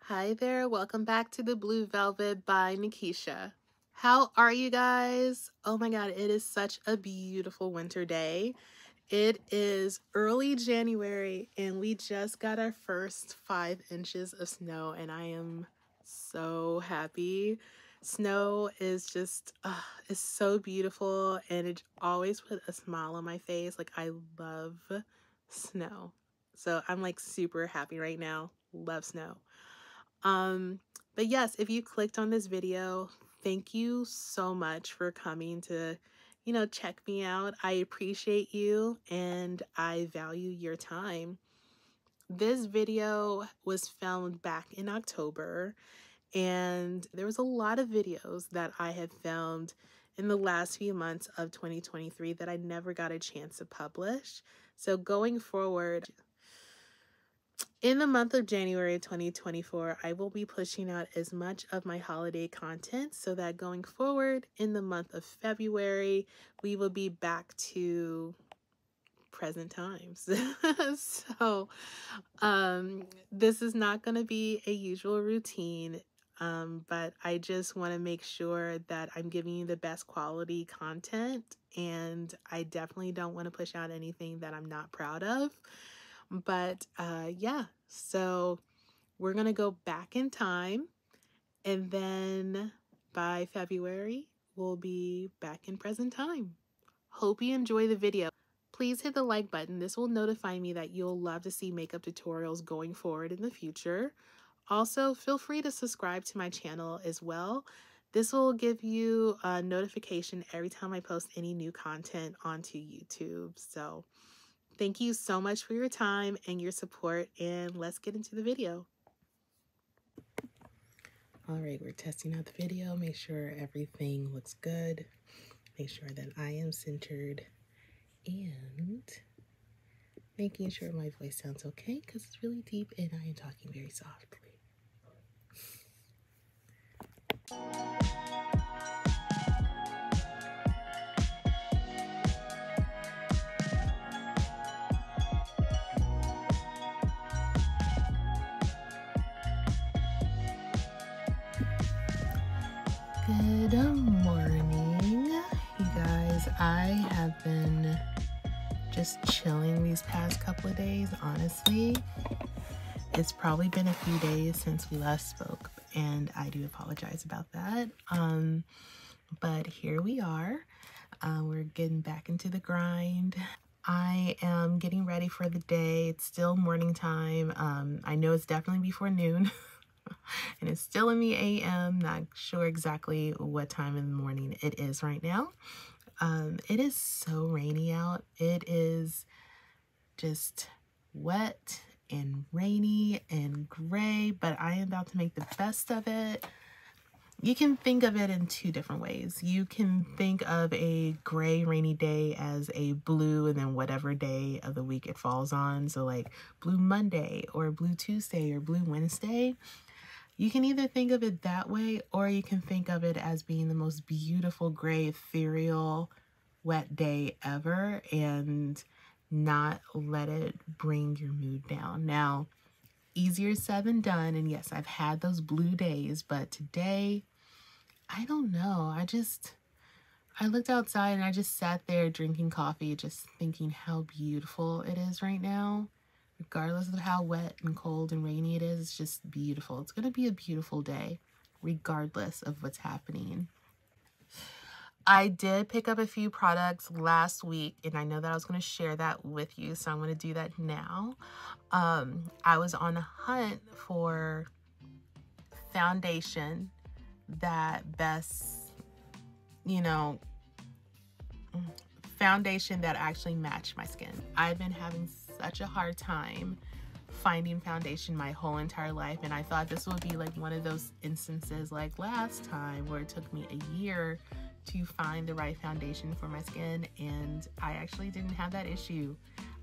Hi there, welcome back to the Blue Velvet by Nakeshia. How are you guys? Oh my god, it is such a beautiful winter day. It is early January and we just got our first 5 inches of snow and I am so happy. Snow is just, it's so beautiful and it always put a smile on my face. Like, I love snow. So I'm like super happy right now. Love snow. But yes, if you clicked on this video, thank you so much for coming to, check me out. I appreciate you and I value your time. This video was filmed back in October, and there was a lot of videos that I had filmed in the last few months of 2023 that I never got a chance to publish. So going forward, in the month of January of 2024, I will be pushing out as much of my holiday content so that going forward in the month of February, we will be back to present times. So, this is not going to be a usual routine, but I just want to make sure that I'm giving you the best quality content, and I definitely don't want to push out anything that I'm not proud of. But yeah, so we're going to go back in time, and then by February, we'll be back in present time. Hope you enjoy the video. Please hit the like button. This will notify me that you'll love to see makeup tutorials going forward in the future. Also, feel free to subscribe to my channel as well. This will give you a notification every time I post any new content onto YouTube. So thank you so much for your time and your support, and let's get into the video. All right, we're testing out the video. Make sure everything looks good. Make sure that I am centered and making sure my voice sounds okay because it's really deep and I am talking very softly. Good morning, you guys. I have been just chilling these past couple of days, honestly. It's probably been a few days since we last spoke, and I do apologize about that. But here we are. We're getting back into the grind. I am getting ready for the day. It's still morning time. I know it's definitely before noon. And it's still in the AM. Not sure exactly what time in the morning it is right now. It is so rainy out. It is just wet and rainy and gray, but I am about to make the best of it. You can think of it in two different ways. You can think of a gray, rainy day as a blue and then whatever day of the week it falls on. So like Blue Monday or Blue Tuesday or Blue Wednesday. You can either think of it that way, or you can think of it as being the most beautiful, gray, ethereal, wet day ever and not let it bring your mood down. Now, easier said than done, and yes, I've had those blue days, but today, I don't know. I looked outside and I just sat there drinking coffee, just thinking how beautiful it is right now. Regardless of how wet and cold and rainy it is, it's just beautiful. It's going to be a beautiful day, regardless of what's happening. I did pick up a few products last week, and I know that I was going to share that with you, so I'm going to do that now. I was on a hunt for foundation that best, foundation that actually matched my skin. I've been having such a hard time finding foundation my whole entire life, and I thought this would be like one of those instances like last time where it took me a year to find the right foundation for my skin, and I actually didn't have that issue.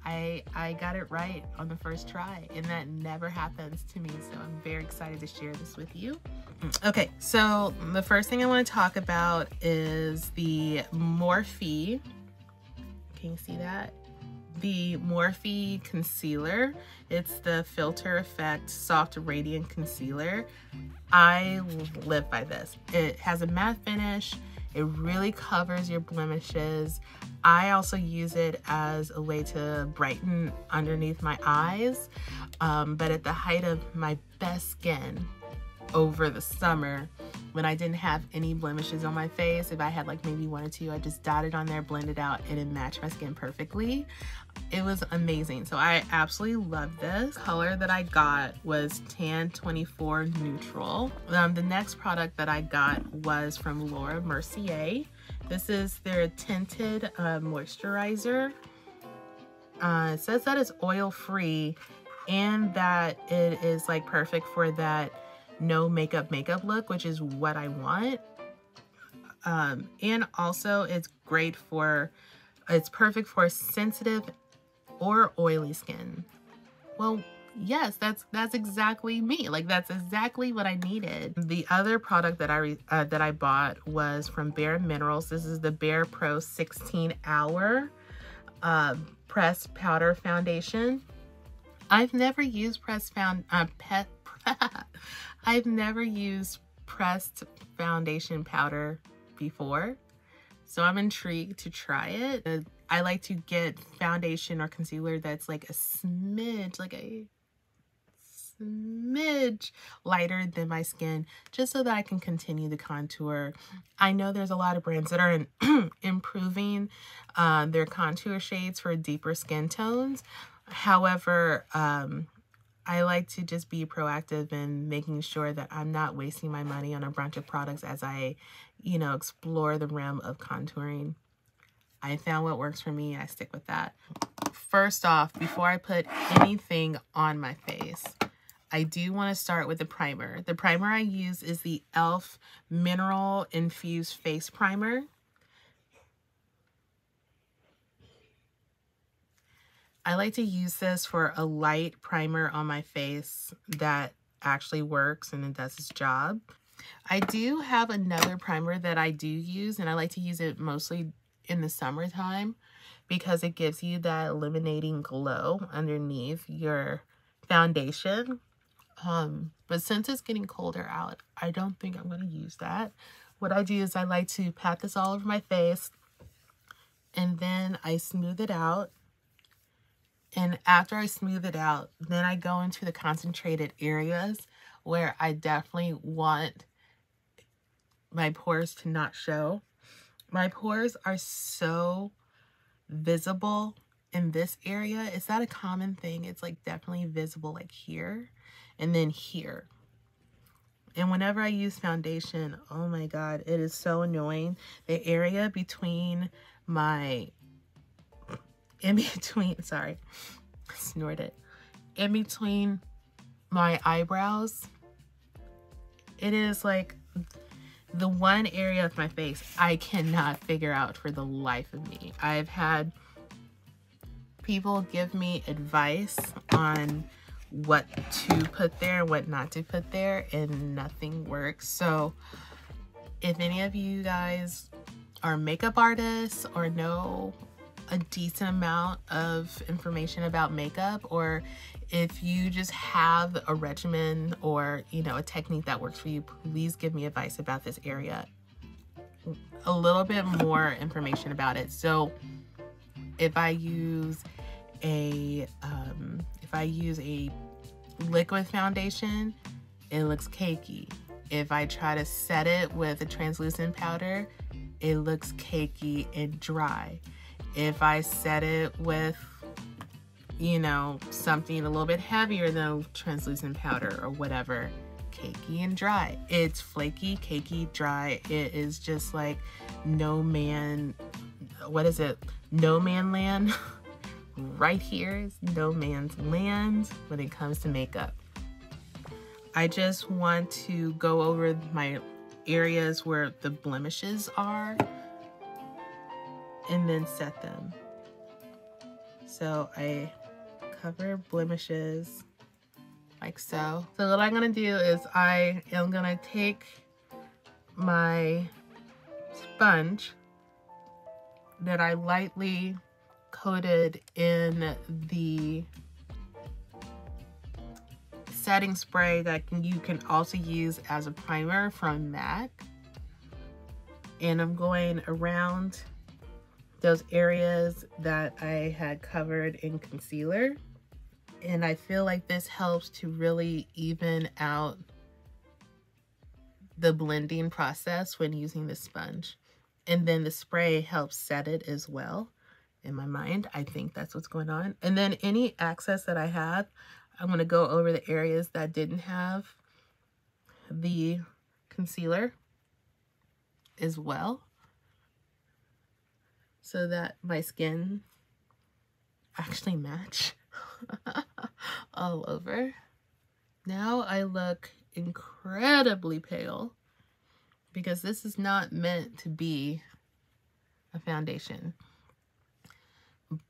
I got it right on the first try, and that never happens to me, so I'm very excited to share this with you. Okay, so the first thing I want to talk about is the Morphe. Can you see that? the Morphe concealer. It's the Filter Effect Soft Radiant Concealer. I live by this. It has a matte finish. It really covers your blemishes. I also use it as a way to brighten underneath my eyes. But at the height of my best skin over the summer, when I didn't have any blemishes on my face, if I had like maybe one or two, I just dotted on there, blended out, and it matched my skin perfectly. It was amazing. So I absolutely love this. Color that I got was Tan 24 Neutral. The next product that I got was from Laura Mercier. This is their tinted moisturizer. It says that it's oil-free and that it is like perfect for that no makeup look, which is what I want. And also it's perfect for sensitive or oily skin. Well, yes, that's exactly me. Like, that's exactly what I needed. The other product that I bought was from Bare Minerals. This is the Bare Pro 16 Hour Pressed Powder Foundation. I've never used I've never used pressed foundation powder before, so I'm intrigued to try it. I like to get foundation or concealer that's like a smidge lighter than my skin, just so that I can continue the contour. I know there's a lot of brands that are improving their contour shades for deeper skin tones. However, I like to just be proactive in making sure that I'm not wasting my money on a bunch of products as I, explore the realm of contouring. I found what works for me. I stick with that. First off, before I put anything on my face, I do want to start with the primer. The primer I use is the e.l.f. Mineral Infused Face Primer. I like to use this for a light primer on my face that actually works and it does its job. I do have another primer that I do use, and I like to use it mostly in the summertime because it gives you that illuminating glow underneath your foundation. But since it's getting colder out, I don't think I'm going to use that. What I do is I like to pat this all over my face, and then I smooth it out. And after I smooth it out, then I go into the concentrated areas where I definitely want my pores to not show. My pores are so visible in this area. Is that a common thing? It's like definitely visible like here and then here. And whenever I use foundation, oh my God, it is so annoying. The area between my in between my eyebrows, it is like the one area of my face I cannot figure out for the life of me. I've had people give me advice on what to put there, what not to put there, and nothing works. So if any of you guys are makeup artists or know a decent amount of information about makeup, or if you just have a regimen or a technique that works for you, please give me advice about this area, a little bit more information about it. So if I use a liquid foundation, it looks cakey. If I try to set it with a translucent powder, it looks cakey and dry. If I set it with, something a little bit heavier than translucent powder or whatever, cakey and dry. It's flaky, cakey, dry. It is just like no man land. Right here is no man's land when it comes to makeup. I just want to go over my areas where the blemishes are and then set them. So I cover blemishes like so. So what I'm gonna do is I am gonna take my sponge that I lightly coated in the setting spray that you can also use as a primer from MAC. And I'm going around those areas that I had covered in concealer. And I feel like this helps to really even out the blending process when using the sponge. And then the spray helps set it as well. In my mind, I think that's what's going on. And then any excess that I have, I'm going to go over the areas that didn't have the concealer as well, so that my skin actually match all over. Now I look incredibly pale because this is not meant to be a foundation.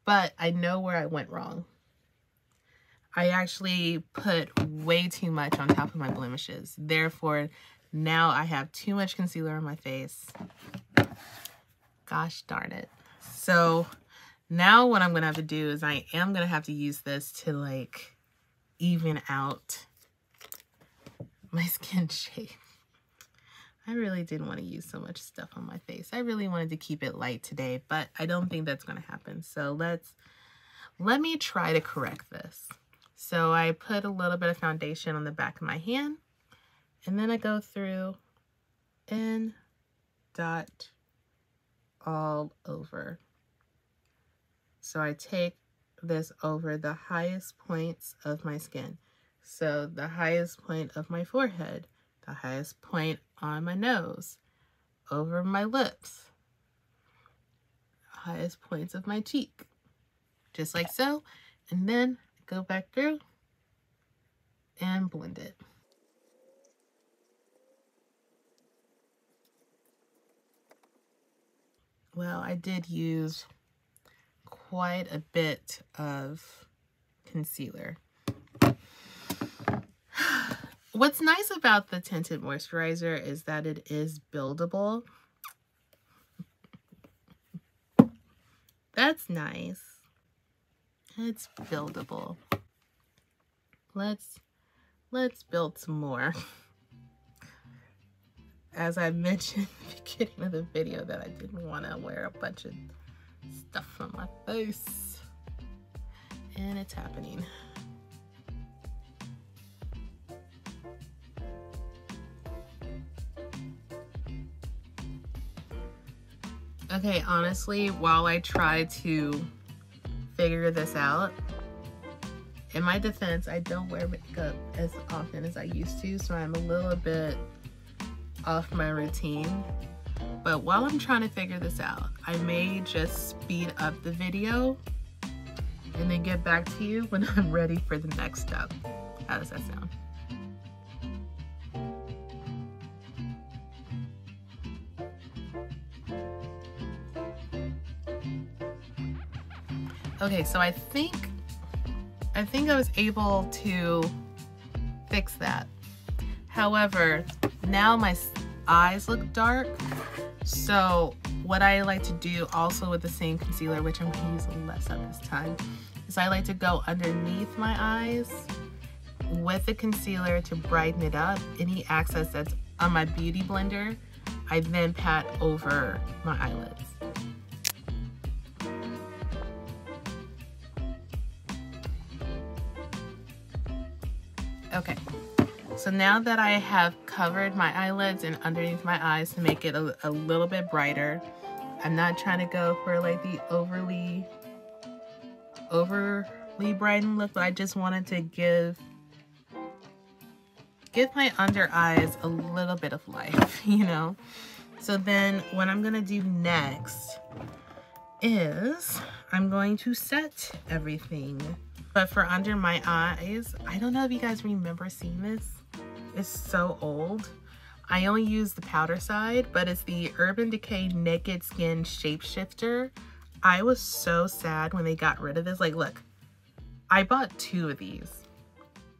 But I know where I went wrong. I actually put way too much on top of my blemishes. Therefore, now I have too much concealer on my face. Gosh darn it. So now what I'm going to have to do is I am going to have to use this to like even out my skin shape. I really didn't want to use so much stuff on my face. I really wanted to keep it light today, but I don't think that's going to happen. So let me try to correct this. So I put a little bit of foundation on the back of my hand, and then I go through and dot all over. So I take this over the highest points of my skin. So the highest point of my forehead, the highest point on my nose, over my lips, highest points of my cheek, just like so. And then go back through and blend it. Well, I did use quite a bit of concealer. What's nice about the tinted moisturizer is that it is buildable. That's nice. It's buildable. Let's build some more. As I mentioned at the beginning of the video that I didn't want to wear a bunch of stuff on my face. And it's happening. Okay, honestly, while I try to figure this out, in my defense, I don't wear makeup as often as I used to, so I'm a little bit off my routine. But while I'm trying to figure this out, I may just speed up the video and then get back to you when I'm ready for the next step. How does that sound? Okay, so I think I was able to fix that. However, now my eyes look dark. So what I like to do also with the same concealer, which I'm gonna use less of this time, is I like to go underneath my eyes with the concealer to brighten it up. Any excess that's on my beauty blender, I then pat over my eyelids. Okay, so now that I have covered my eyelids and underneath my eyes to make it a little bit brighter, I'm not trying to go for like the overly brightened look, but I just wanted to give my under eyes a little bit of life, you know? So then what I'm gonna do next is I'm going to set everything. But for under my eyes, I don't know if you guys remember seeing this. It's so old. I only use the powder side, but it's the Urban Decay Naked Skin Shapeshifter. I was so sad when they got rid of this. Like, look, I bought 2 of these.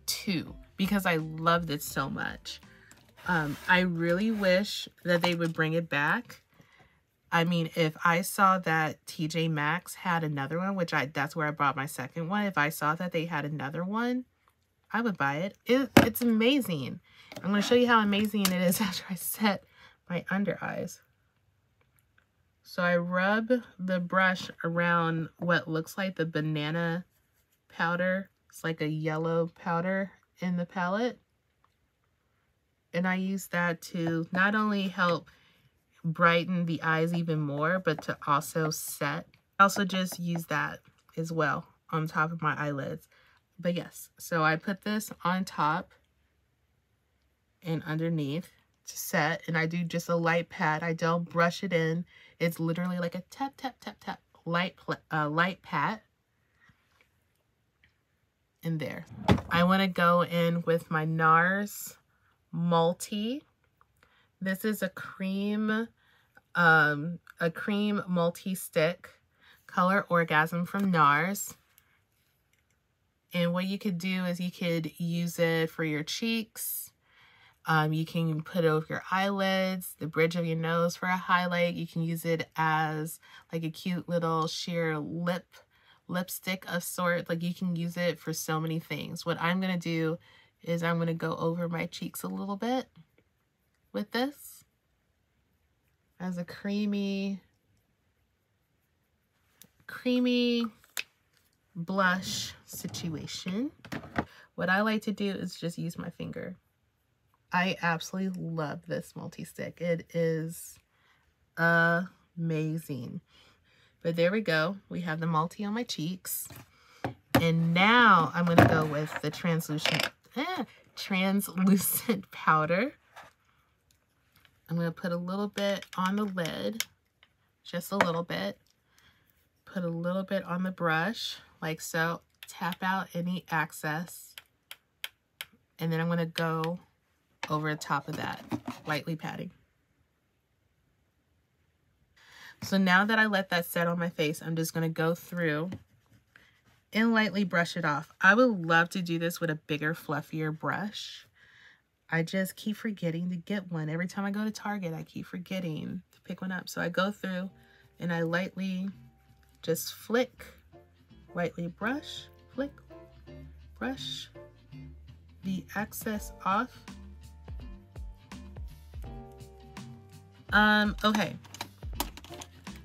2, because I loved it so much. I really wish that they would bring it back. I mean, if I saw that TJ Maxx had another one, which that's where I bought my second one. If I saw that they had another one, I would buy it. It's amazing. I'm going to show you how amazing it is after I set my under eyes. So I rub the brush around what looks like the banana powder. It's like a yellow powder in the palette. And I use that to not only help brighten the eyes even more, but to also set. I also just use that as well on top of my eyelids. But yes, so I put this on top and underneath to set, and I do just a light pat. I don't brush it in. It's literally like a tap, tap, tap, tap, light pat. In there. I want to go in with my Nars Multi. This is a cream multi-stick color orgasm from Nars. And what you could do is you could use it for your cheeks. You can put it over your eyelids, the bridge of your nose for a highlight. You can use it as like a cute little sheer lipstick of sort. Like, you can use it for so many things. What I'm going to do is I'm going to go over my cheeks a little bit with this as a creamy blush situation. What I like to do is just use my finger. I absolutely love this multi-stick. It is amazing. But there we go. We have the multi on my cheeks. And now I'm going to go with the translucent powder. I'm going to put a little bit on the lid. Just a little bit. Put a little bit on the brush, like so. Tap out any excess. And then I'm going to go over the top of that, lightly patting. So now that I let that set on my face, I'm just going to go through and lightly brush it off. I would love to do this with a bigger, fluffier brush. I just keep forgetting to get one. Every time I go to Target, I keep forgetting to pick one up. So I go through and I lightly just flick, lightly brush, flick, brush the excess off. Okay.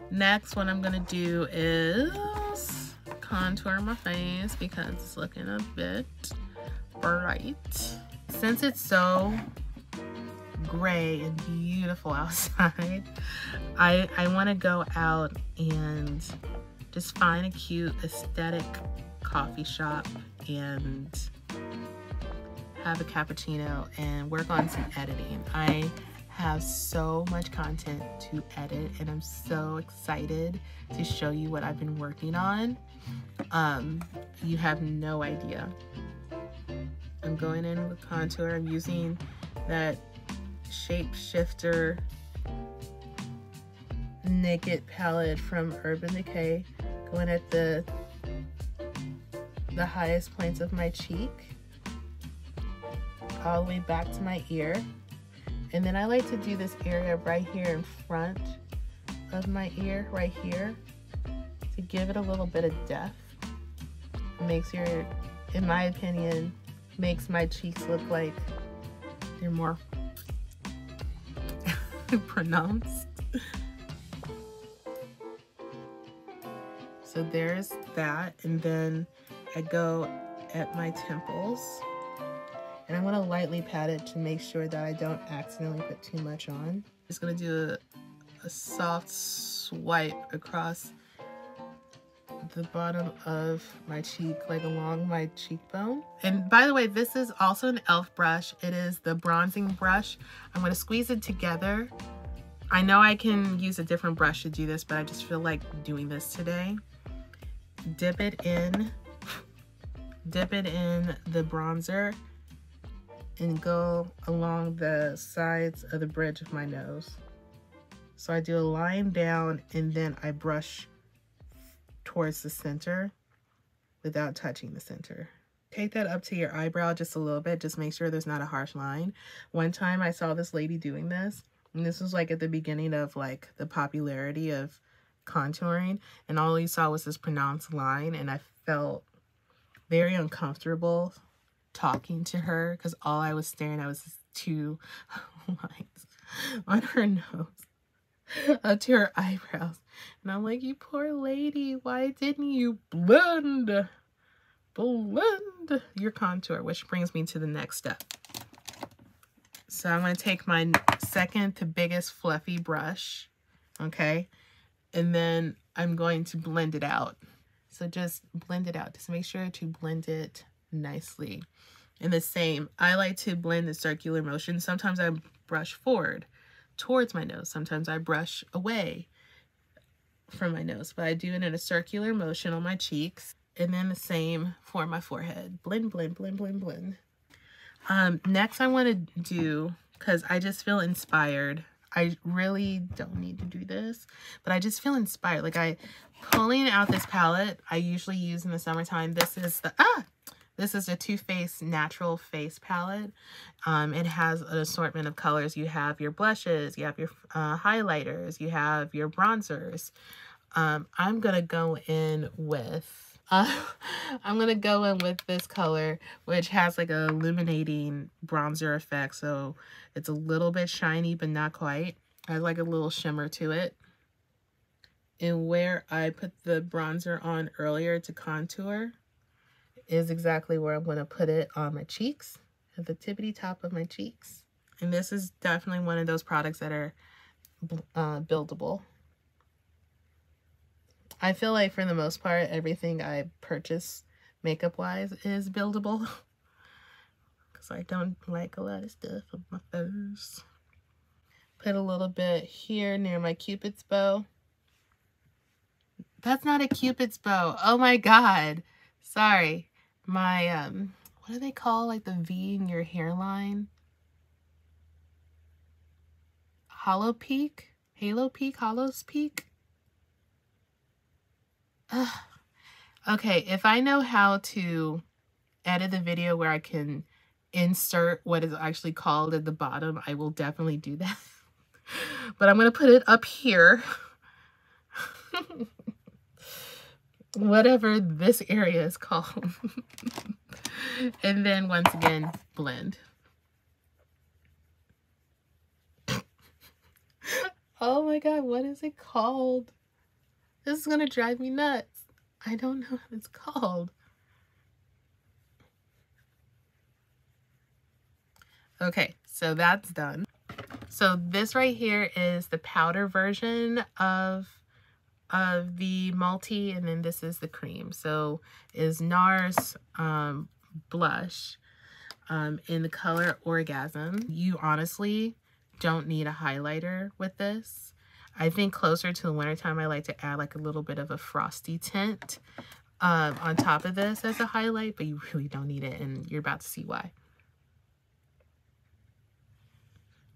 Next, what I'm gonna do is contour my face because it's looking a bit bright. Since it's so gray and beautiful outside, I want to go out and just find a cute aesthetic coffee shop and have a cappuccino and work on some editing. I have so much content to edit and I'm so excited to show you what I've been working on. You have no idea. I'm going in with contour. I'm using that Shapeshifter Naked palette from Urban Decay, going at the highest points of my cheek, all the way back to my ear. And then I like to do this area right here in front of my ear, right here, to give it a little bit of depth. It makes in my opinion, makes my cheeks look like they're more pronounced. So there's that, and then I go at my temples. And I'm gonna lightly pat it to make sure that I don't accidentally put too much on. Just gonna do a soft swipe across the bottom of my cheek, like along my cheekbone. And by the way, this is also an e.l.f. brush. It is the bronzing brush. I'm gonna squeeze it together. I know I can use a different brush to do this, but I just feel like doing this today. Dip it in the bronzer and go along the sides of the bridge of my nose. So I do a line down and then I brush towards the center without touching the center. Take that up to your eyebrow just a little bit. Just make sure there's not a harsh line. One time I saw this lady doing this And this was like at the beginning of like the popularity of contouring, and all you saw was this pronounced line, and I felt very uncomfortable talking to her because all I was staring at was this 2 lines on her nose up to her eyebrows. And I'm like, you poor lady, why didn't you blend your contour? Which brings me to the next step. So I'm going to take my second to biggest fluffy brush, okay? And then I'm going to blend it out. So just blend it out. Just make sure to blend it nicely. And the same, I like to blend in circular motion. Sometimes I brush forward towards my nose. Sometimes I brush away from my nose. But I do it in a circular motion on my cheeks. And then the same for my forehead. Blend, blend, blend, blend, blend. Next I want to do, because I just feel inspired. I really don't need to do this, but I just feel inspired. Like pulling out this palette I usually use in the summertime. This is the Too Faced Natural Face Palette. It has an assortment of colors. You have your blushes, you have your highlighters, you have your bronzers. I'm gonna go in with this color, which has like a illuminating bronzer effect. So it's a little bit shiny, but not quite. It has like a little shimmer to it. And where I put the bronzer on earlier to contour is exactly where I'm going to put it on my cheeks, at the tippity top of my cheeks. And this is definitely one of those products that are buildable. I feel like for the most part, everything I purchase makeup-wise is buildable. Because I don't like a lot of stuff on my face. Put a little bit here near my Cupid's bow. That's not a Cupid's bow. Oh my god. Sorry. My, what do they call like the V in your hairline? Hollow peak? Halo peak? Hollow's peak? Ugh. Okay, if I know how to edit the video where I can insert what is actually called at the bottom, I will definitely do that. But I'm going to put it up here. Whatever this area is called. And then once again, blend. Oh my god, what is it called? This is going to drive me nuts. I don't know what it's called. Okay, so that's done. So this right here is the powder version of the multi, and then this is the cream. So is Nars blush in the color Orgasm. You honestly don't need a highlighter with this. I think closer to the wintertime, I like to add like a little bit of a frosty tint on top of this as a highlight, but you really don't need it, and you're about to see why.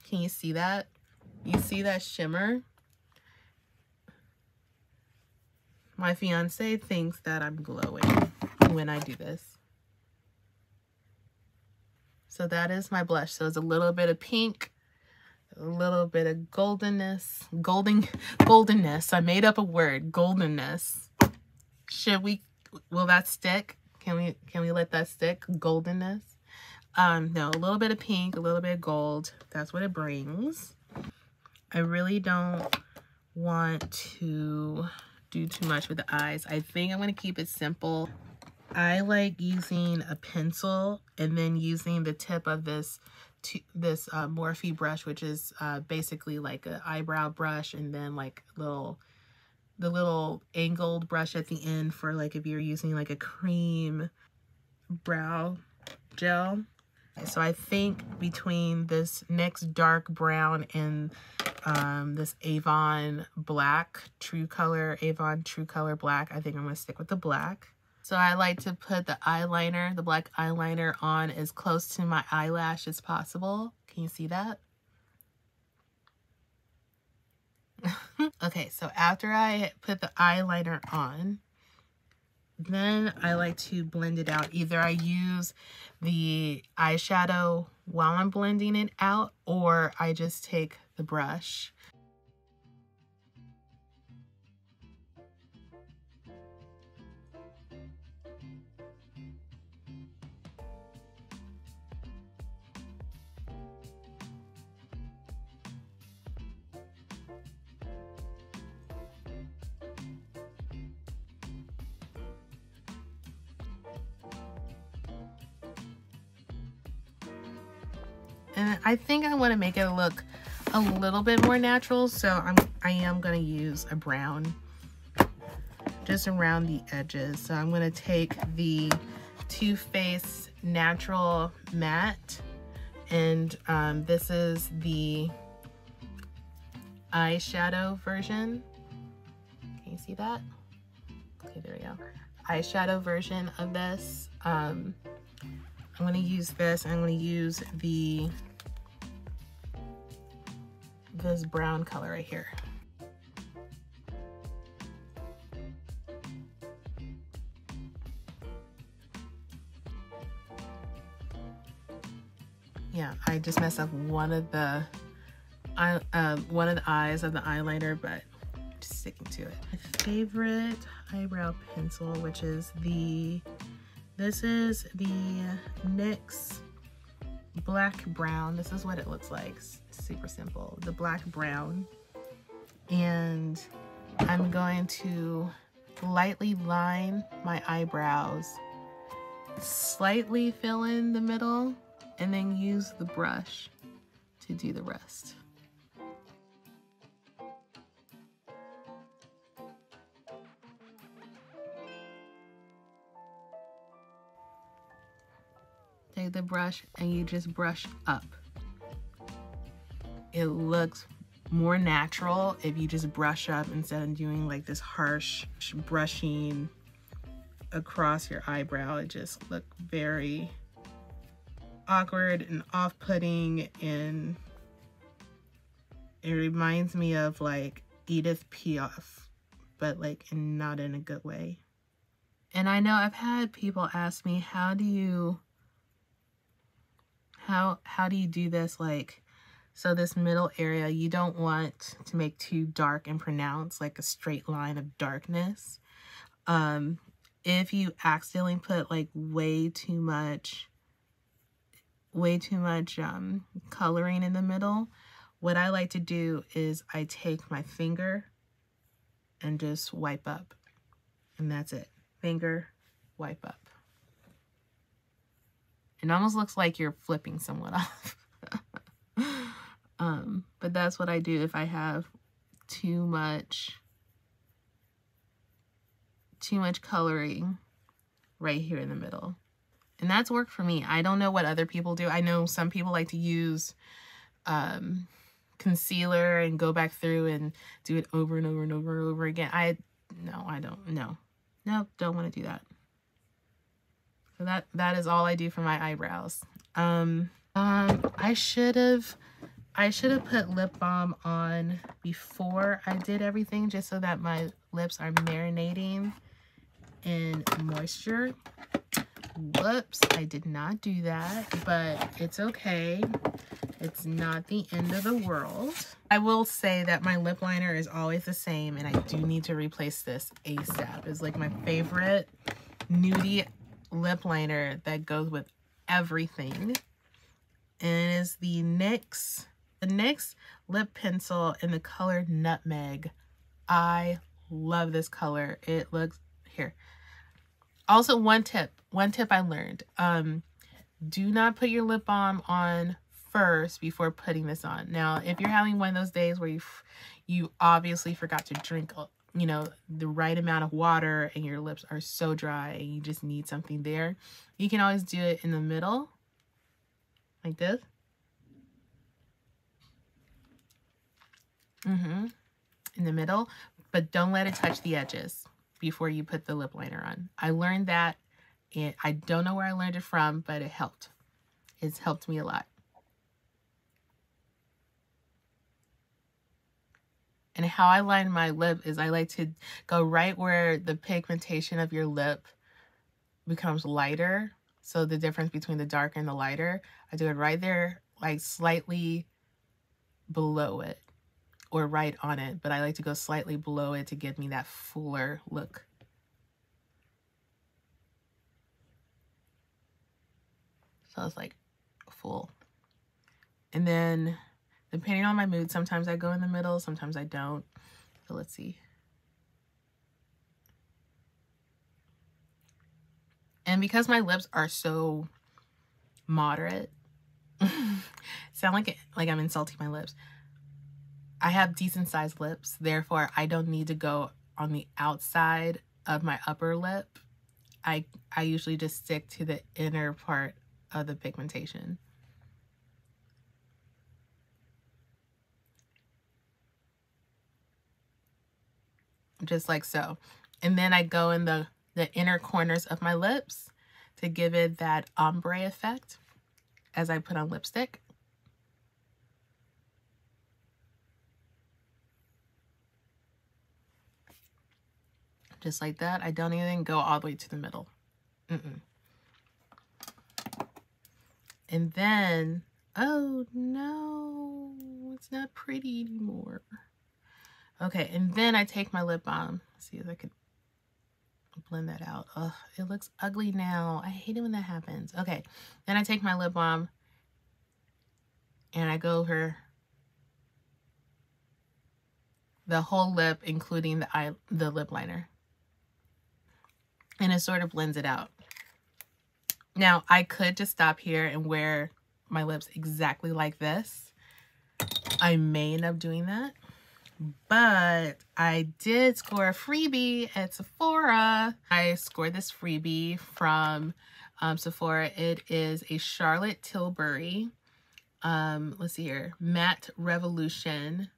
Can you see that? You see that shimmer? My fiance thinks that I'm glowing when I do this. So that is my blush. So it's a little bit of pink, a little bit of goldenness. Goldenness. I made up a word. Goldenness. Will that stick? Can we let that stick? Goldenness. No, a little bit of pink, a little bit of gold. That's what it brings. I really don't want to do too much with the eyes. I think I'm going to keep it simple. I like using a pencil and then using the tip of this Morphe brush, which is basically like an eyebrow brush, and then like the little angled brush at the end for like if you're using like a cream brow gel. So I think between this next dark brown and this Avon black, Avon True Color black, I think I'm going to stick with the black. So I like to put the eyeliner, the black eyeliner, on as close to my eyelash as possible. Can you see that? Okay, so after I put the eyeliner on, then I like to blend it out. Either I use the eyeshadow while I'm blending it out, or I just take the brush. And I think I want to make it look a little bit more natural, so I am going to use a brown just around the edges. So I'm going to take the Too Faced Natural Matte, and this is the eyeshadow version. Can you see that? Okay, there we go. Eyeshadow version of this. I'm going to use this. I'm going to use this brown color right here. Yeah, I just messed up one of the eyes of the eyeliner, but I'm just sticking to it. My favorite eyebrow pencil, which is this is the NYX black brown. This is what it looks like. Super simple. The black brown. And I'm going to lightly line my eyebrows, slightly fill in the middle, and then use the brush to do the rest. Take the brush and you just brush up. It looks more natural if you just brush up instead of doing like this harsh brushing across your eyebrow. It just looks very awkward and off-putting, and it reminds me of like Edith Piaf, but like not in a good way. And I know I've had people ask me, how do you do this? Like, so this middle area, you don't want to make too dark and pronounced, like a straight line of darkness. If you accidentally put like way too much coloring in the middle, what I like to do is I take my finger and just wipe up, and that's it. Finger, wipe up. It almost looks like you're flipping someone off. But that's what I do if I have too much coloring right here in the middle. And that's worked for me. I don't know what other people do. I know some people like to use concealer and go back through and do it over and over and over and over again. I don't want to do that. So that is all I do for my eyebrows. I should have put lip balm on before I did everything, just so that my lips are marinating in moisture. Whoops, I did not do that, but it's okay. It's not the end of the world. I will say that my lip liner is always the same, and I do need to replace this ASAP. It's like my favorite nudie lip liner that goes with everything. And it is the NYX lip pencil in the color Nutmeg. I love this color. It looks, here. Also, one tip I learned. Do not put your lip balm on first before putting this on. Now, if you're having one of those days where you obviously forgot to drink, you know, the right amount of water and your lips are so dry and you just need something there, you can always do it in the middle, like this. In the middle, but don't let it touch the edges before you put the lip liner on. I learned that, and I don't know where I learned it from, but it helped. It's helped me a lot. And how I line my lip is I like to go right where the pigmentation of your lip becomes lighter. So the difference between the dark and the lighter, I do it right there, like slightly below it or right on it, but I like to go slightly below it to give me that fuller look. So it's like full. And then depending on my mood, sometimes I go in the middle, sometimes I don't. So let's see. And because my lips are so moderate, sound like I'm insulting my lips. I have decent sized lips, therefore I don't need to go on the outside of my upper lip. I usually just stick to the inner part of the pigmentation. Just like so. And then I go in the inner corners of my lips to give it that ombre effect as I put on lipstick. Just like that. I don't even go all the way to the middle. And then, oh no, it's not pretty anymore. Okay, and then I take my lip balm. Let's see if I could blend that out. Ugh, it looks ugly now. I hate it when that happens. Okay, then I take my lip balm and I go over the whole lip, including the lip liner. And it sort of blends it out. Now, I could just stop here and wear my lips exactly like this. I may end up doing that. But I did score a freebie at Sephora. I scored this freebie from Sephora. It is a Charlotte Tilbury. Let's see here. Matte Revolution.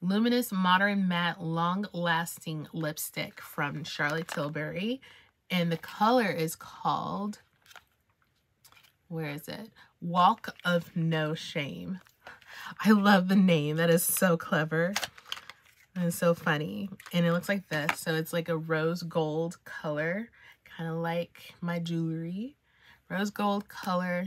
Luminous Modern Matte Long Lasting Lipstick from Charlotte Tilbury. And the color is called, where is it? Walk of No Shame. I love the name. That is so clever and so funny. And it looks like this. So it's like a rose gold color, kind of like my jewelry. Rose gold color.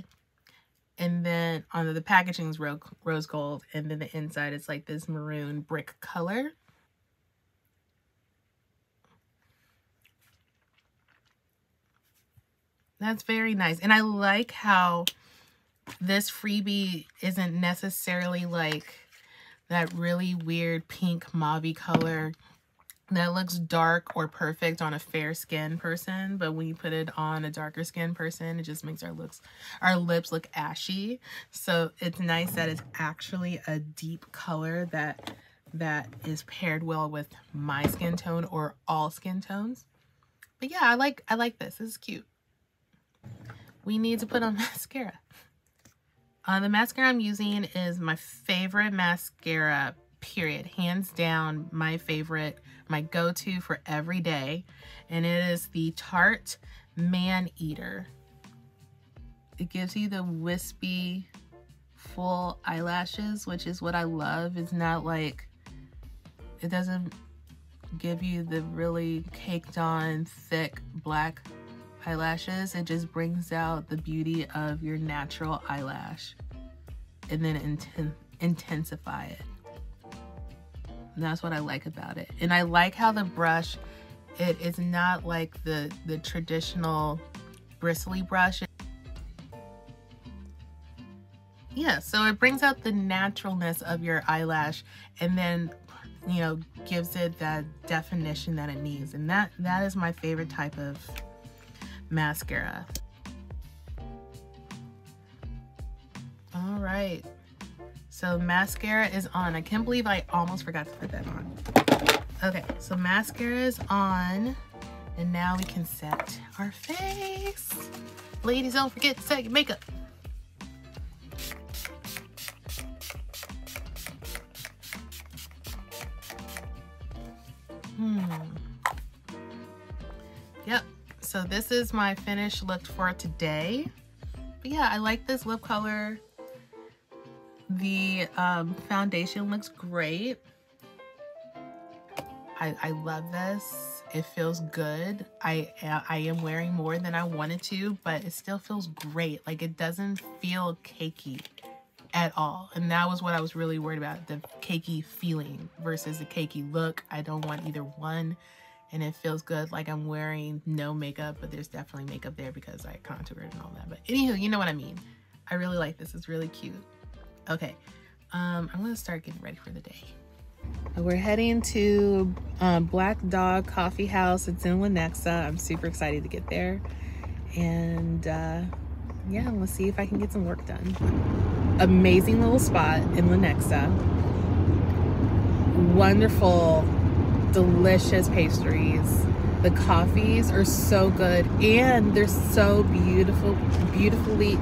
And then on the packaging is rose gold. And then the inside is like this maroon brick color. That's very nice. And I like how this freebie isn't necessarily like that really weird pink mauve-y color that looks dark or perfect on a fair skin person, but when you put it on a darker skin person, it just makes our lips look ashy. So it's nice that it's actually a deep color that is paired well with my skin tone or all skin tones. But yeah, I like this. This is cute. We need to put on mascara. The mascara I'm using is my favorite mascara, period. Hands down, my favorite, my go-to for every day. And it is the Tarte Man Eater. It gives you the wispy, full eyelashes, which is what I love. It's not like, it doesn't give you the really caked on, thick, black eyelashes. It just brings out the beauty of your natural eyelash and then intensify it. And that's what I like about it. And I like how the brush, it is not like the traditional bristly brush. Yeah, so it brings out the naturalness of your eyelash and then, you know, gives it that definition that it needs. And that is my favorite type of mascara. All right, so mascara is on. I can't believe I almost forgot to put that on. Okay, so mascara is on, and now we can set our face. Ladies, don't forget to set your makeup. Yep. So this is my finished look for today. But yeah, I like this lip color. The foundation looks great. I love this. It feels good. I am wearing more than I wanted to, but it still feels great. Like, it doesn't feel cakey. at all. And that was what I was really worried about, the cakey feeling versus the cakey look. I don't want either one. And it feels good, like I'm wearing no makeup, but there's definitely makeup there because I contoured and all that. But anywho, you know what I mean. I really like this. It's really cute. Okay, I'm gonna start getting ready for the day. We're heading to Black Dog Coffee House. It's in Lenexa. I'm super excited to get there. And yeah, let's see if I can get some work done. Amazing little spot in Lenexa. Wonderful, delicious pastries. The coffees are so good, and they're so beautifully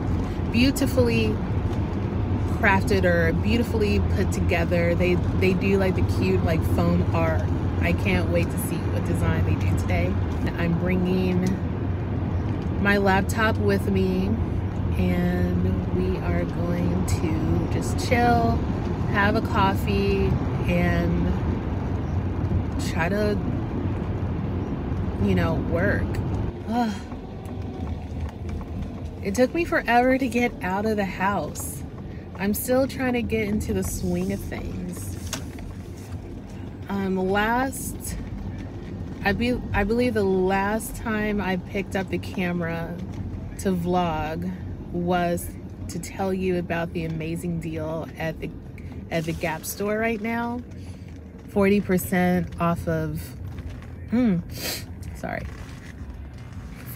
crafted or beautifully put together. They do like the cute like foam art. I can't wait to see what design they do today. I'm bringing my laptop with me, and we are going to just chill, have a coffee, and try to, you know, work. It took me forever to get out of the house. I'm still trying to get into the swing of things. I believe the last time I picked up the camera to vlog was to tell you about the amazing deal at the Gap store right now. 40% off of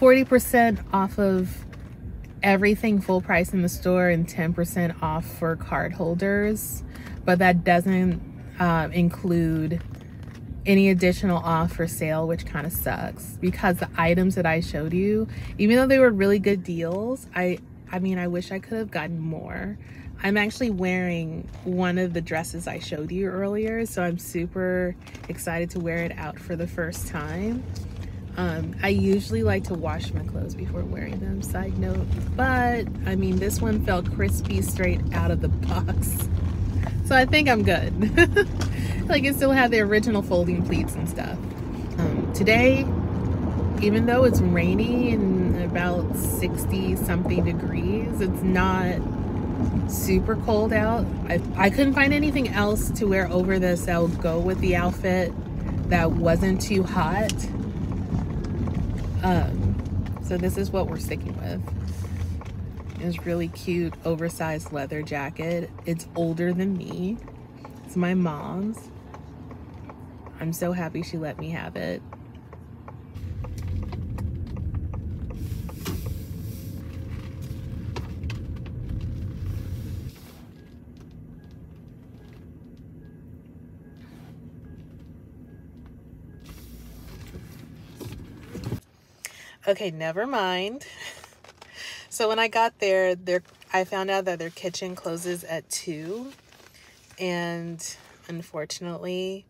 40% off of everything full price in the store and 10% off for card holders, but that doesn't include any additional off for sale, which kind of sucks because the items that I showed you, even though they were really good deals, I mean, I wish I could have gotten more. I'm actually wearing one of the dresses I showed you earlier, so I'm super excited to wear it out for the first time. I usually like to wash my clothes before wearing them, side note, but I mean, this one felt crispy straight out of the box, so I think I'm good. Like, it still had the original folding pleats and stuff. Today, even though it's rainy and about 60 something degrees, it's not super cold out. I couldn't find anything else to wear over this that would go with the outfit that wasn't too hot. So this is what we're sticking with. It's really cute, oversized leather jacket. It's older than me. It's my mom's. I'm so happy she let me have it. Okay, never mind. So when I got there, I found out that their kitchen closes at 2, and unfortunately,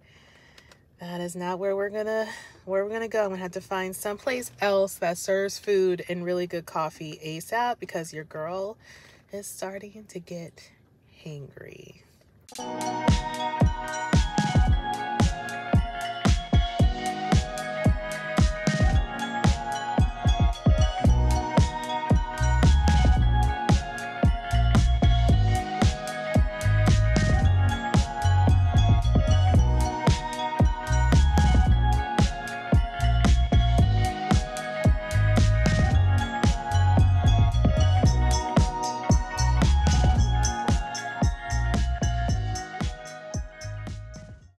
that is not where we're gonna go. I'm gonna have to find someplace else that serves food and really good coffee ASAP because your girl is starting to get hangry.